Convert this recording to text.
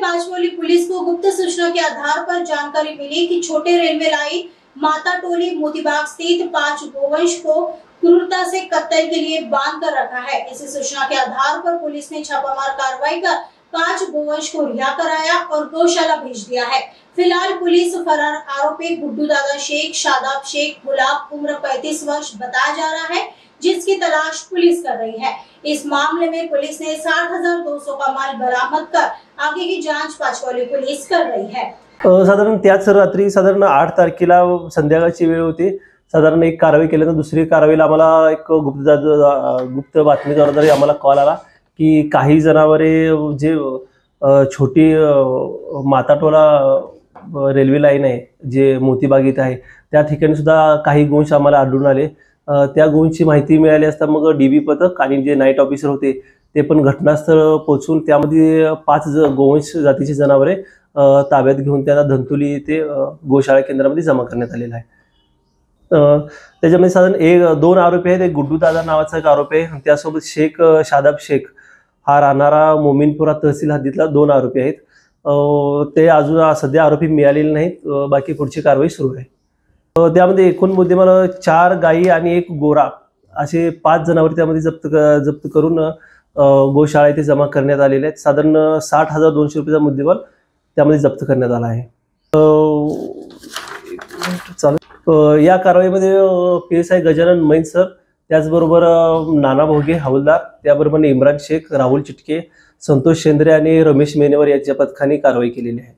पाचपोली police को गुप्त सूचना के आधार पर जानकारी मिली कि छोटे रेलवे लाइन माता टोली मोतीबाग स्थित 5 गोवंश को क्रूरता से कत्ल के लिए बांध कर रखा है। इसी सूचना के आधार पर पुलिस ने छापामार कार्रवाई कर 5 गोवंश को रिहा कराया और गौशाला भेज दिया है। फिलहाल पुलिस फरार आरोपी गुड्डू दादा शेख शादाब शेख गुलाब उम्र 35 वर्ष बताया जा रहा है, जिसकी तलाश पुलिस कर रही है। इस मामले में पुलिस ने 60,200 का माल बरामद कर आगे की जांच पाचपोली पुलिस कर रही है। साधारण त्याच रात्री साधारण 8 तारखेला संध्याकाळची वेळ होती। साधारण एक कारवाई केल्यानंतर दुसरी कारवाईला आम्हाला एक गुप्त बातमीद्वारे आम्हाला कॉल आला की काही जनावरे जे छोटी माताटोला रेल्वे लाईन आहे जे मोतीबाग इथे आहे त्या ठिकाणी सुद्धा काही गोवंश आम्हाला आढळून आले। त्या गोवंशची माहिती मिळाली असता मग डीबी पथक आणि जे नाईट ऑफिसर होते ते पण घटनास्थळ पोहोचून त्यामध्ये 5 गोवंश जातीची जनावरे ताब्यात घेऊन त्यांना धंतोली येथे गोशाळा केंद्रामध्ये जमा करण्यात आलेला आहे। त्याच्यामध्ये साधारण 2 आरोपी आहेत। एक गुड्डू दादा नावाचा एक आरोपी आहे, त्यासोबत शेख शादाब शेख हा राहणारा मोमीनपुरा तहसील हद्दीतला 2 आरोपी आहेत। ते अजून सध्या आरोपी मिळालेले नाहीत। बाकी पुढची कारवाई सुरू आहे। त्यामध्ये एकूण मुद्देमाल 4 गायी आणि 1 गोरा असे 5 जनावरे त्यामध्ये जप्त करून गोशाळा येथे जमा करण्यात आलेले आहेत। साधारण 60,200 रुपयाचा मुद्देमाल त्यामध्ये जप्त करण्यात आला आहे। या कारवाईमध्ये PSI गजानन मैन सर, त्याचबरोबर नाना भोगे हवलदार, त्याबरोबर इम्रान शेख, राहुल चिटके, संतोष शेंद्रे आणि रमेश मेनेवर यांच्या पथकाने कारवाई केलेली आहे।